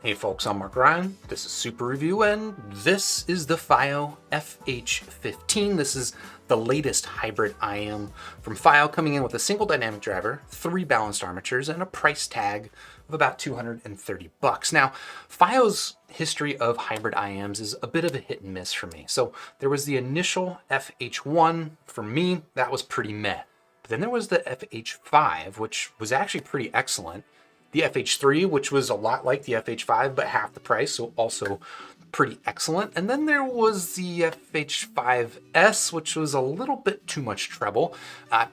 Hey folks, I'm Mark Ryan. This is Super Review, and this is the Fiio FH15. This is the latest hybrid IEM from Fiio, coming in with a single dynamic driver, 3 balanced armatures, and a price tag of about $230. Now, Fio's history of hybrid IEMs is a bit of a hit and miss for me. So there was the initial FH1 for me, that was pretty meh. But then there was the FH5, which was actually pretty excellent. The FH3, which was a lot like the FH5, but half the price, so also pretty excellent. And then there was the FH5S, which was a little bit too much treble.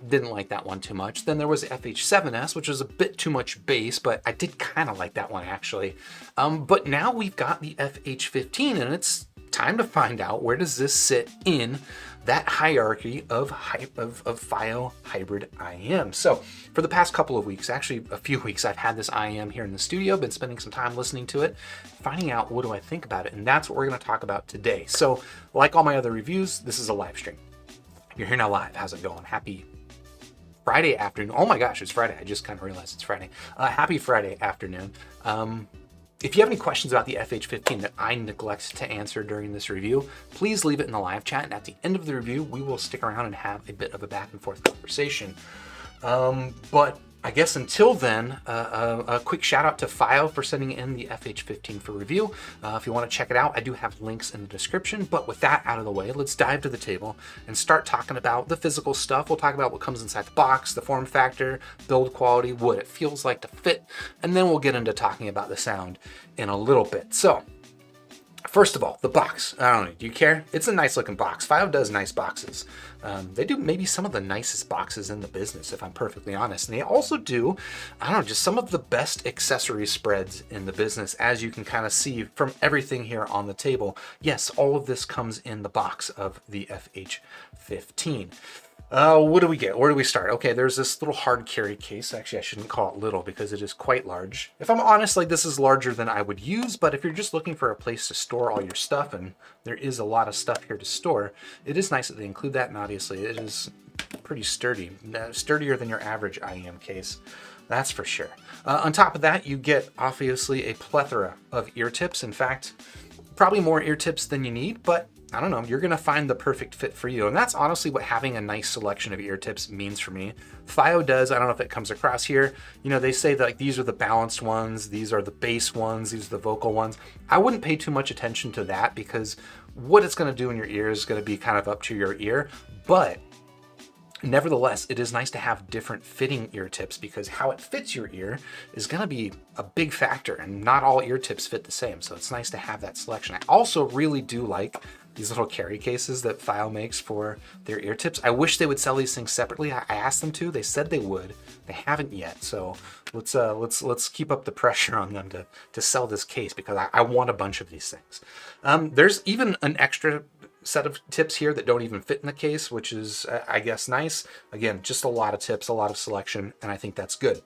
Didn't like that one too much. Then there was the FH7S, which was a bit too much bass, but I did kind of like that one actually. But now we've got the FH15, and it's time to find out, where does this sit in that hierarchy of Fiio hybrid IEM. So for the past couple of weeks, actually a few weeks, I've had this IEM here in the studio, been spending some time listening to it, finding out what do I think about it, and that's what we're going to talk about today. So like all my other reviews, this is a live stream. You're here now live. How's it going? Happy Friday afternoon. Oh my gosh, it's Friday. I just kind of realized it's Friday. Happy Friday afternoon. If you have any questions about the FH15 that I neglect to answer during this review, please leave it in the live chat, and at the end of the review, we will stick around and have a bit of a back and forth conversation. But I guess until then, a quick shout out to Fiio for sending in the FH15 for review. If you want to check it out, I do have links in the description. But with that out of the way, let's dive to the table and start talking about the physical stuff. We'll talk about what comes inside the box, the form factor, build quality, what it feels like to fit, and then we'll get into talking about the sound in a little bit. So first of all, the box. I don't know, do you care? It's a nice looking box. Fiio does nice boxes. They do maybe some of the nicest boxes in the business, if I'm perfectly honest. And they also do, I don't know, just some of the best accessory spreads in the business, as you can kind of see from everything here on the table. Yes, all of this comes in the box of the FH15. What do we get? Where do we start? Okay, there's this little hard carry case. Actually, I shouldn't call it little because it is quite large. If I'm honest, like, this is larger than I would use, but if you're just looking for a place to store all your stuff, and there is a lot of stuff here to store, it is nice that they include that, and obviously it is pretty sturdy. Sturdier than your average IEM case, that's for sure. On top of that, you get obviously a plethora of ear tips. In fact, probably more ear tips than you need, but I don't know, you're gonna find the perfect fit for you. And that's honestly what having a nice selection of ear tips means for me. Fiio does, I don't know if it comes across here, you know, they say that, like, these are the balanced ones, these are the bass ones, these are the vocal ones. I wouldn't pay too much attention to that, because what it's gonna do in your ear is gonna be kind of up to your ear. But nevertheless, it is nice to have different fitting ear tips, because how it fits your ear is going to be a big factor, and not all ear tips fit the same. So it's nice to have that selection. I also really do like these little carry cases that Fiio makes for their ear tips. I wish they would sell these things separately. I asked them to. They said they would. They haven't yet. So let's keep up the pressure on them to sell this case, because I want a bunch of these things. There's even an extra set of tips here that don't even fit in the case, which is, I guess, nice. Again, just a lot of tips, a lot of selection, and I think that's good.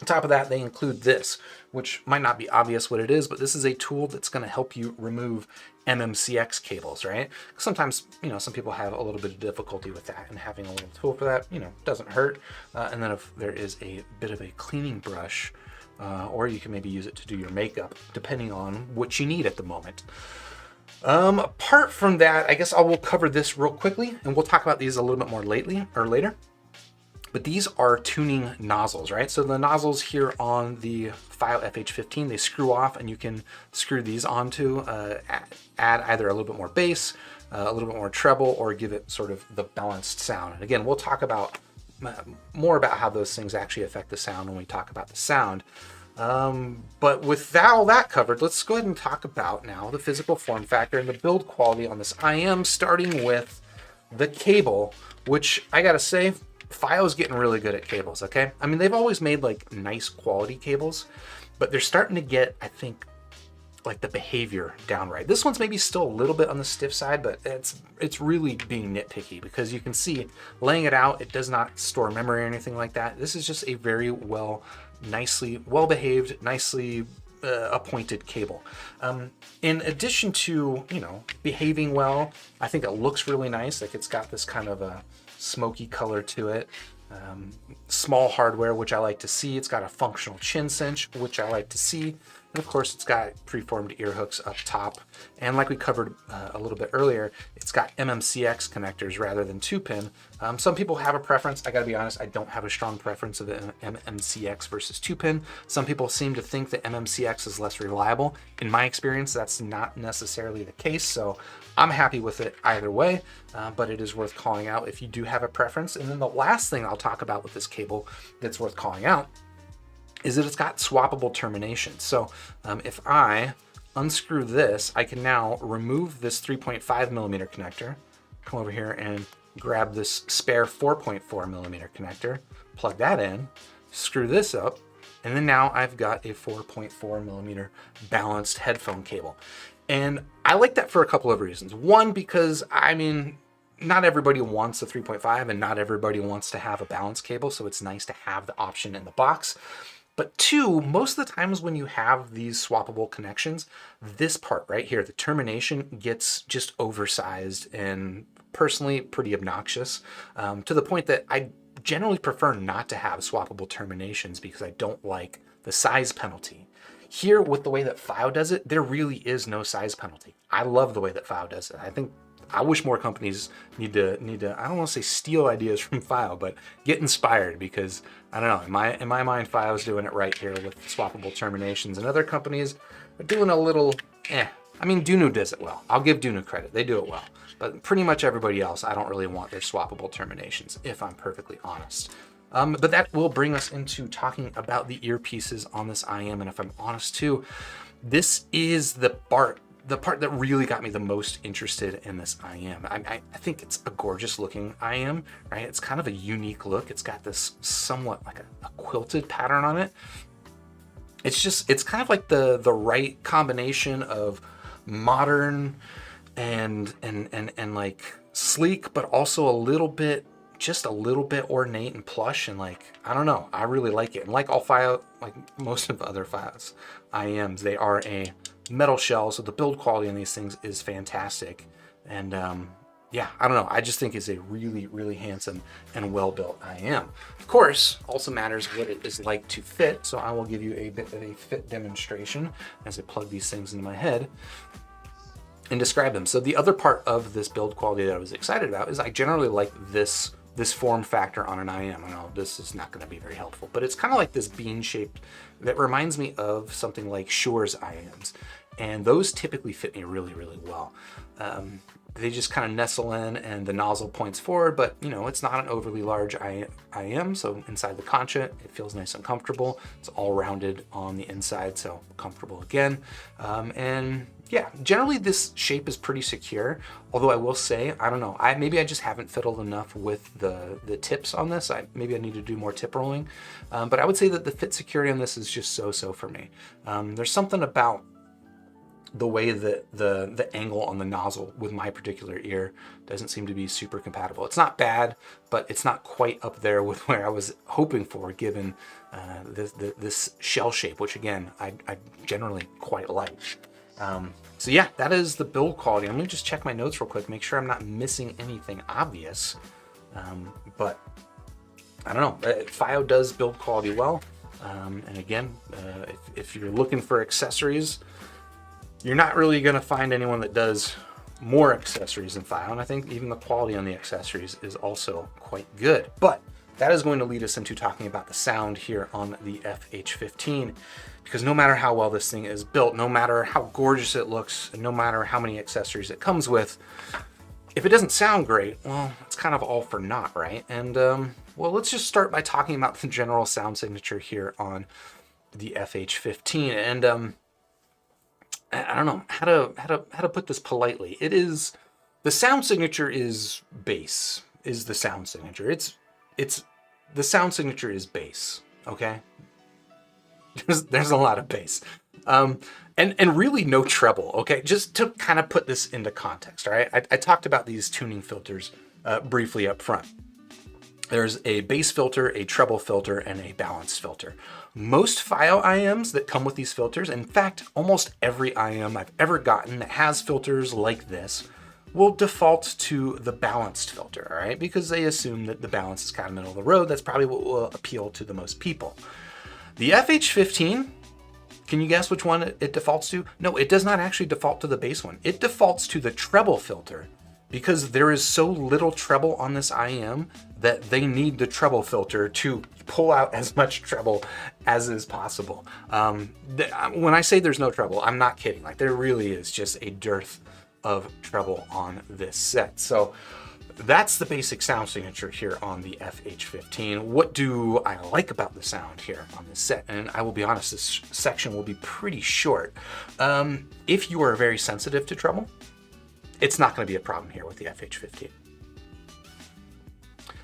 On top of that, they include this, which might not be obvious what it is, but this is a tool that's going to help you remove MMCX cables, right? Sometimes, you know, some people have a little bit of difficulty with that, and having a little tool for that, you know, doesn't hurt. And then if there is a bit of a cleaning brush, or you can maybe use it to do your makeup, depending on what you need at the moment. Apart from that, I guess I will cover this real quickly, and we'll talk about these a little bit more later. But these are tuning nozzles, right? So the nozzles here on the Fiio FH15, they screw off, and you can screw these onto, add either a little bit more bass, a little bit more treble, or give it sort of the balanced sound. And again, we'll talk about more about how those things actually affect the sound when we talk about the sound. But with all that covered, let's go ahead and talk about now the physical form factor and the build quality on this IEM, starting with the cable, which I gotta say, Fio's getting really good at cables, okay? I mean, they've always made, like, nice quality cables, but they're starting to get, I think, like, the behavior down right. This one's maybe still a little bit on the stiff side, but it's really being nitpicky, because you can see laying it out, it does not store memory or anything like that. This is just a very nicely well-behaved, nicely appointed cable. In addition to, you know, behaving well, I think it looks really nice. Like, it's got this kind of a smoky color to it. Small hardware, which I like to see. It's got a functional chin cinch, which I like to see. And of course, it's got preformed ear hooks up top. And like we covered a little bit earlier, it's got MMCX connectors rather than 2-pin. Some people have a preference. I gotta be honest, I don't have a strong preference of MMCX versus 2-pin. Some people seem to think that MMCX is less reliable. In my experience, that's not necessarily the case. So I'm happy with it either way, but it is worth calling out if you do have a preference. And then the last thing I'll talk about with this cable that's worth calling out is that it's got swappable terminations. So if I unscrew this, I can now remove this 3.5 millimeter connector, come over here and grab this spare 4.4 millimeter connector, plug that in, screw this up, and then now I've got a 4.4 millimeter balanced headphone cable. And I like that for a couple of reasons. One, because I mean, not everybody wants a 3.5 and not everybody wants to have a balanced cable, so it's nice to have the option in the box. But two, most of the times when you have these swappable connections, this part right here, the termination, gets just oversized and personally pretty obnoxious, to the point that I generally prefer not to have swappable terminations because I don't like the size penalty. Here, with the way that Fiio does it, there really is no size penalty. I love the way that Fiio does it. I wish more companies need to, I don't want to say steal ideas from Fiio, but get inspired, because I don't know, in my mind, Fio's doing it right here with swappable terminations, and other companies are doing a little, I mean, Dunu does it well. I'll give Dunu credit. They do it well. But pretty much everybody else, I don't really want their swappable terminations, if I'm perfectly honest. But that will bring us into talking about the earpieces on this IEM. And if I'm honest too, this is the part that really got me the most interested in this IEM. I think it's a gorgeous looking IEM, right? It's kind of a unique look. It's got this somewhat like a quilted pattern on it. It's kind of like the right combination of modern and like sleek, but also just a little bit ornate and plush, and like, I don't know, I really like it. And like all Fiio, like most of the other Fio's IEMs, they are a metal shell, so the build quality on these things is fantastic. And yeah, I don't know, I just think it's a really, really handsome and well-built IEM. Of course, also matters what it is like to fit, so I will give you a bit of a fit demonstration as I plug these things into my head and describe them. So the other part of this build quality that I was excited about is I generally like this form factor on an IEM. I know this is not going to be very helpful, but it's kind of like this bean shape that reminds me of something like Shure's IEMs. And those typically fit me really, really well. They just kind of nestle in and the nozzle points forward, but you know, it's not an overly large IEM. So inside the concha, it feels nice and comfortable. It's all rounded on the inside, so comfortable again. And yeah, generally this shape is pretty secure. Although I will say, I don't know, maybe I just haven't fiddled enough with the tips on this. Maybe I need to do more tip rolling. But I would say that the fit security on this is just so for me. There's something about the way that the angle on the nozzle with my particular ear doesn't seem to be super compatible. It's not bad, but it's not quite up there with where I was hoping for, given this shell shape, which again, I generally quite like. So yeah, that is the build quality. I'm gonna just check my notes real quick, make sure I'm not missing anything obvious. But I don't know, Fiio does build quality well. And again, if you're looking for accessories, you're not really gonna find anyone that does more accessories than Fiio. And I think even the quality on the accessories is also quite good. But that is going to lead us into talking about the sound here on the FH15. Because no matter how well this thing is built, no matter how gorgeous it looks, and no matter how many accessories it comes with, if it doesn't sound great, well, it's kind of all for naught, right? And well, let's just start by talking about the general sound signature here on the FH15. And I don't know how to put this politely. The sound signature is bass. Is the sound signature? The sound signature is bass. Okay. There's a lot of bass, and really no treble. Okay, just to kind of put this into context. All right, I talked about these tuning filters briefly up front. There's a bass filter, a treble filter, and a balanced filter. Most Fiio IEMs that come with these filters, in fact, almost every IEM I've ever gotten that has filters like this, will default to the balanced filter, all right? Because they assume that the balance is kind of middle of the road. That's probably what will appeal to the most people. The FH15 Can you guess which one it defaults to? No, it does not actually default to the bass one. It defaults to the treble filter because there is so little treble on this IEM that they need the treble filter to pull out as much treble as is possible. When I say there's no treble, I'm not kidding. Like, there really is just a dearth of treble on this set. So that's the basic sound signature here on the FH15. What do I like about the sound here on this set? And I will be honest, this section will be pretty short. If you are very sensitive to treble, it's not going to be a problem here with the FH15.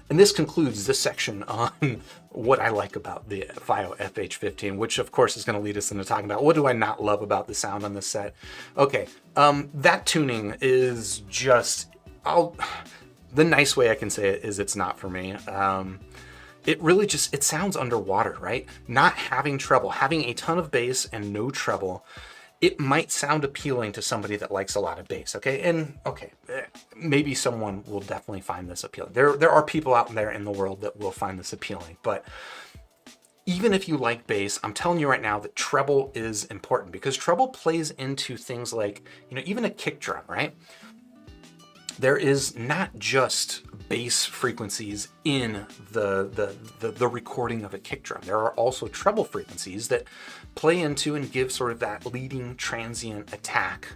And this concludes this section on what I like about the Fiio FH15, which of course is going to lead us into talking about what do I not love about the sound on this set. Okay, that tuning is just, the nice way I can say it is it's not for me. It really just, it sounds underwater, right? Not having treble, having a ton of bass and no treble, it might sound appealing to somebody that likes a lot of bass, okay? And okay, maybe someone will definitely find this appealing. There are people out there in the world that will find this appealing, but even if you like bass, I'm telling you right now that treble is important because treble plays into things like, you know, even a kick drum, right? There is not just bass frequencies in the recording of a kick drum. There are also treble frequencies that play into and give sort of that leading transient attack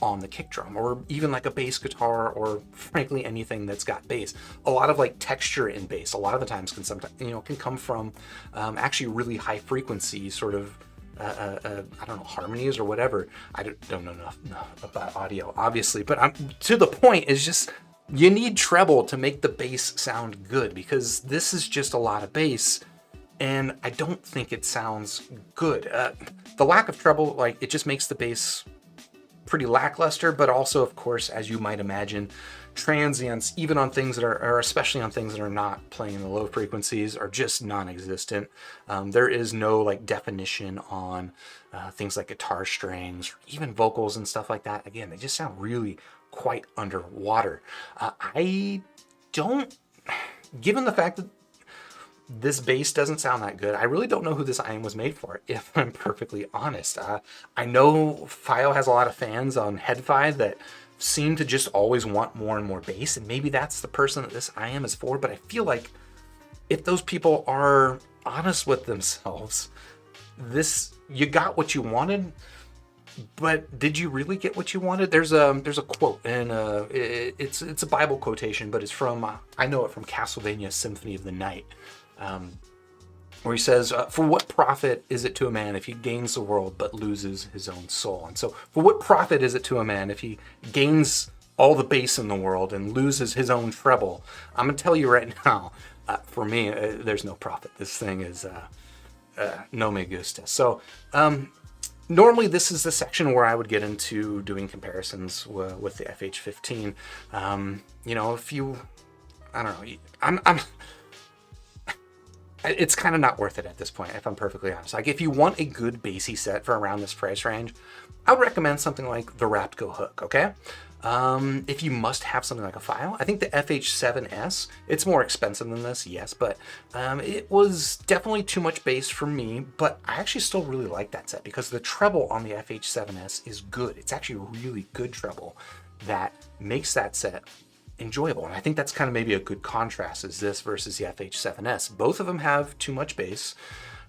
on the kick drum, or even like a bass guitar, or frankly anything that's got bass. A lot of like texture in bass, a lot of the times can sometimes, you know, can come from actually really high frequency sort of I don't know, harmonies or whatever. I don't know enough about audio, obviously, but to the point is just, you need treble to make the bass sound good, because this is just a lot of bass, and I don't think it sounds good. The lack of treble, like, it just makes the bass pretty lackluster, but also, of course, as you might imagine, transients, even on things that are, or especially on things that are not playing in the low frequencies, are just non-existent. There is no like definition on things like guitar strings, or even vocals and stuff like that. Again, they just sound really quite underwater. I don't, given the fact that this bass doesn't sound that good, I really don't know who this IEM was made for, if I'm perfectly honest. I know Fiio has a lot of fans on HeadFi that seem to just always want more and more bass, and maybe that's the person that this IEM is for, but I feel like if those people are honest with themselves, you got what you wanted, but did you really get what you wanted? There's a quote, and it's a Bible quotation, but it's from, I know it from Castlevania Symphony of the Night, where he says, for what profit is it to a man if he gains the world but loses his own soul? And so for what profit is it to a man if he gains all the bass in the world and loses his own treble? I'm going to tell you right now, for me, there's no profit. This thing is no me gusta. So normally this is the section where I would get into doing comparisons with the FH15. You know, if you, I don't know, it's kind of not worth it at this point, if I'm perfectly honest. Like, if you want a good bassy set for around this price range, I would recommend something like the Raptco Hook, okay? If you must have something like a Fiio, I think the FH7S, it's more expensive than this, yes, but it was definitely too much bass for me, but I actually still really like that set because the treble on the FH7S is good. It's actually a really good treble that makes that set enjoyable, and I think that's kind of maybe a good contrast, is this versus the FH7S. Both of them have too much bass,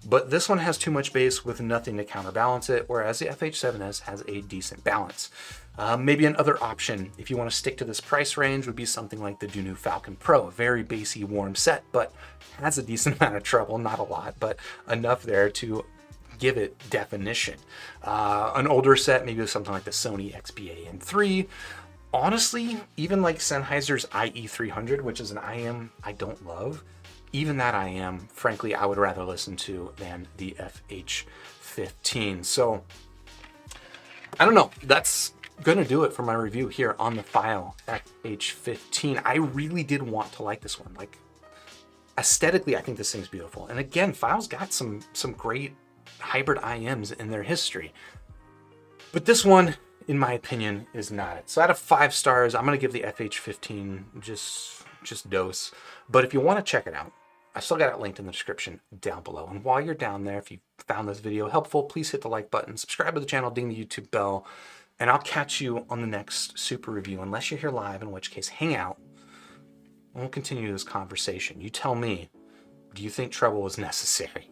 but this one has too much bass with nothing to counterbalance it, whereas the FH7S has a decent balance. Maybe another option, if you want to stick to this price range, would be something like the Dunu Falcon Pro. A very bassy, warm set, but has a decent amount of treble, not a lot, but enough there to give it definition. An older set, maybe something like the Sony XP-AN3. Honestly, even like Sennheiser's IE300, which is an IEM I don't love, even that IEM, frankly, I would rather listen to than the FH15. So, I don't know. That's gonna do it for my review here on the Fiio FH15. I really did want to like this one. Like, aesthetically, I think this thing's beautiful. And again, Fio's got some great hybrid IEMs in their history. But this one, in my opinion, is not it. So out of 5 stars, I'm gonna give the FH15 just dose. But if you want to check it out, I still got it linked in the description down below. And while you're down there, if you found this video helpful, please hit the like button, subscribe to the channel, ding the YouTube bell, and I'll catch you on the next super review, unless you're here live, in which case hang out, and we'll continue this conversation. You tell me, do you think trouble is necessary?